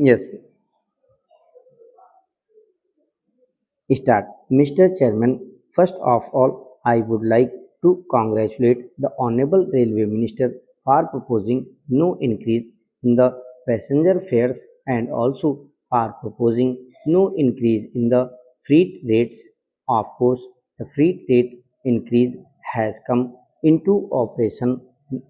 Yes, start. Mr. Chairman, first of all, I would like to congratulate the Honorable Railway Minister for proposing no increase in the passenger fares and also for proposing no increase in the freight rates. Of course, the freight rate increase has come into operation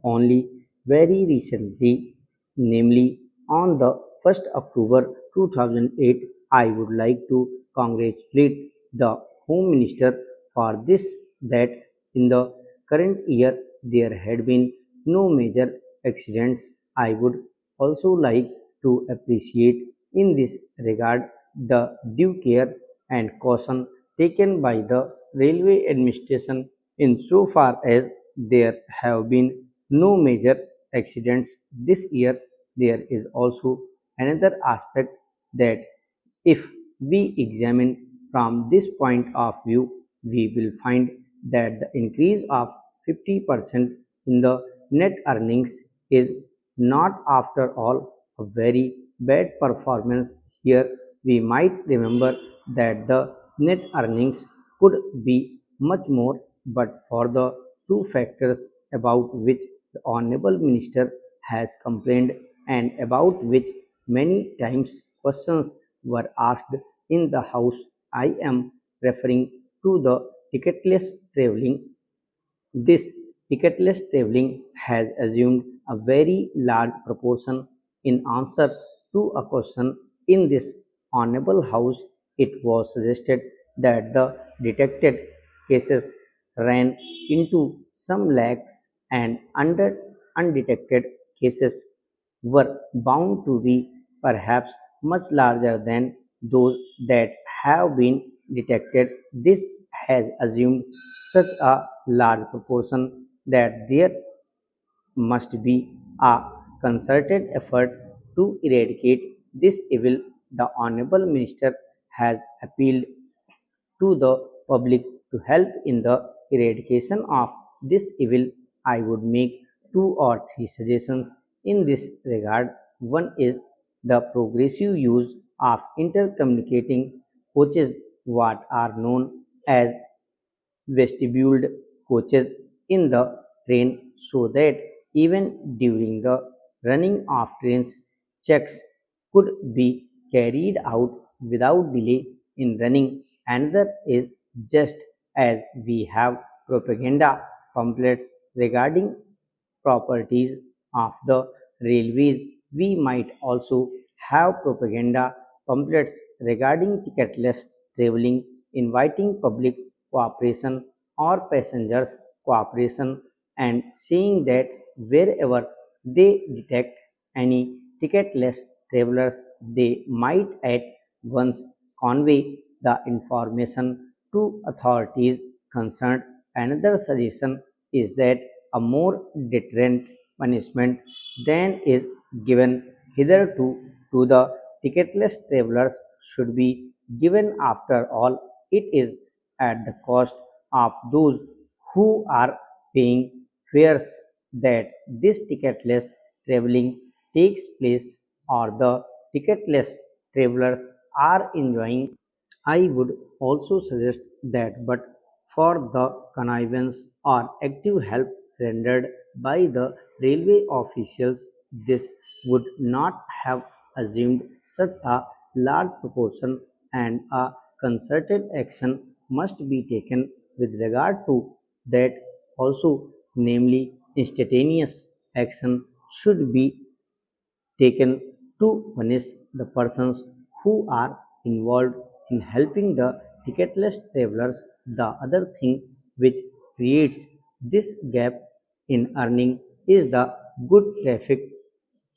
only very recently, namely on the 1st October 2008. I would like to congratulate the Home Minister for this, that in the current year there had been no major accidents. I would also like to appreciate in this regard the due care and caution taken by the railway administration insofar as there have been no major accidents this year. There is also another aspect that if we examine from this point of view, we will find that the increase of 50% in the net earnings is not after all a very bad performance. Here we might remember that the net earnings could be much more, but for the two factors about which the Honorable Minister has complained and about which many times questions were asked in the House. I am referring to the ticketless traveling. This ticketless traveling has assumed a very large proportion. In answer to a question in this Honorable House, it was suggested that the detected cases ran into some lakhs and under undetected cases were bound to be perhaps much larger than those that have been detected. This has assumed such a large proportion that there must be a concerted effort to eradicate this evil. The Honorable Minister has appealed to the public to help in the eradication of this evil. I would make two or three suggestions in this regard. One is the progressive use of intercommunicating coaches, what are known as vestibuled coaches in the train, so that even during the running of trains, checks could be carried out without delay in running. Another is just as we have propaganda pamphlets regarding properties of the railways, we might also have propaganda pamphlets regarding ticketless traveling, inviting public cooperation or passengers cooperation, and saying that wherever they detect any ticketless travelers, they might at once convey the information to authorities concerned. Another suggestion is that a more deterrent punishment than is given hitherto to the ticketless travelers should be given. After all, it is at the cost of those who are paying fares that this ticketless traveling takes place, or the ticketless travelers are enjoying. I would also suggest that, but for the connivance or active help rendered by the railway officials, this would not have assumed such a large proportion, and a concerted action must be taken with regard to that also, namely, instantaneous action should be taken to punish the persons who are involved in helping the ticketless travelers. The other thing which creates this gap in earning is the good traffic.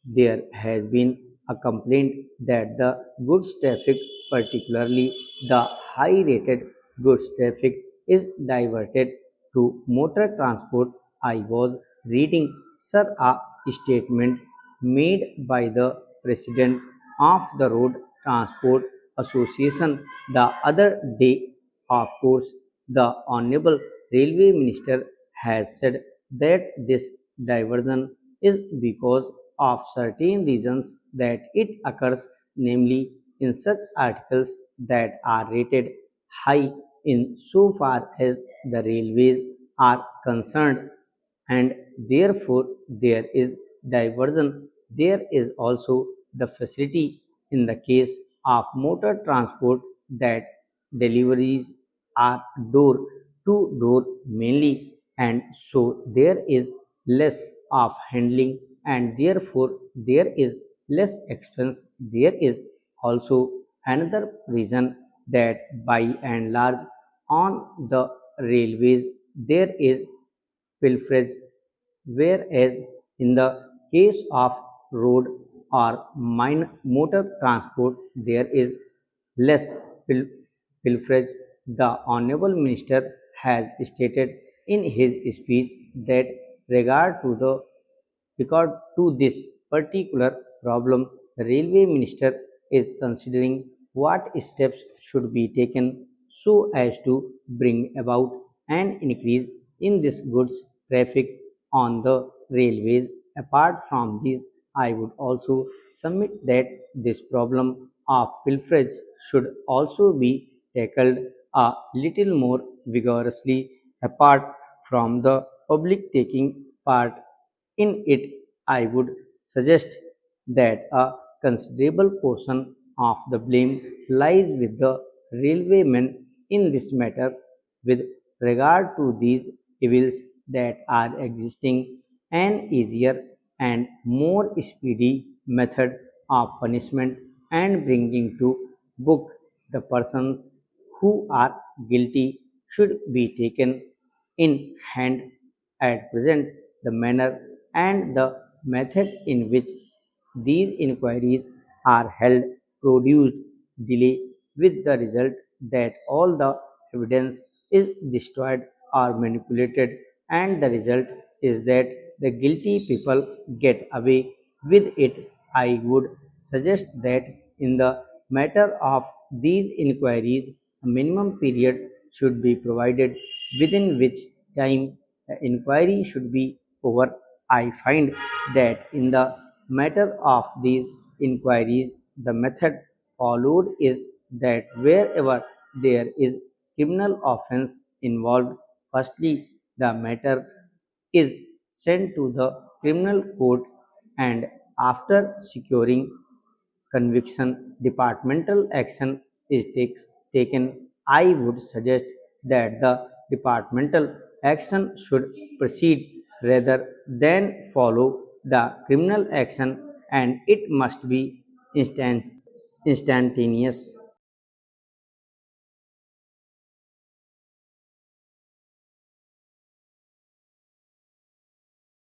There has been a complaint that the goods traffic, particularly the high rated goods traffic, is diverted to motor transport. I was reading, sir, a statement made by the president of the Road Transport Association the other day. Of course, the Honorable Railway Minister has said that this diversion is because of certain reasons, that it occurs namely in such articles that are rated high in so far as the railways are concerned, and therefore there is diversion. There is also the facility in the case of motor transport that deliveries are door to door mainly, and so there is less of handling and therefore there is less expense. There is also another reason that by and large on the railways there is pilferage, whereas in the case of road or motor transport there is less pilferage. The Honorable Minister has stated in his speech that regard to the regard to this particular problem, the Railway Minister is considering what steps should be taken so as to bring about an increase in this goods traffic on the railways. Apart from this, I would also submit that this problem of pilferage should also be tackled a little more vigorously apart from the public taking part in it. I would suggest that a considerable portion of the blame lies with the railwaymen in this matter with regard to these evils that are existing. An easier and more speedy method of punishment and bringing to book the persons who are guilty should be taken in hand. At present, the manner and the method in which these inquiries are held produced delay, with the result that all the evidence is destroyed or manipulated, and the result is that the guilty people get away with it. I would suggest that in the matter of these inquiries, a minimum period should be provided within which time the inquiry should be over. I find that in the matter of these inquiries, the method followed is that wherever there is criminal offence involved, firstly the matter is sent to the criminal court, and after securing conviction, departmental action is taken. I would suggest that the departmental action should proceed rather than follow the criminal action, and it must be instantaneous.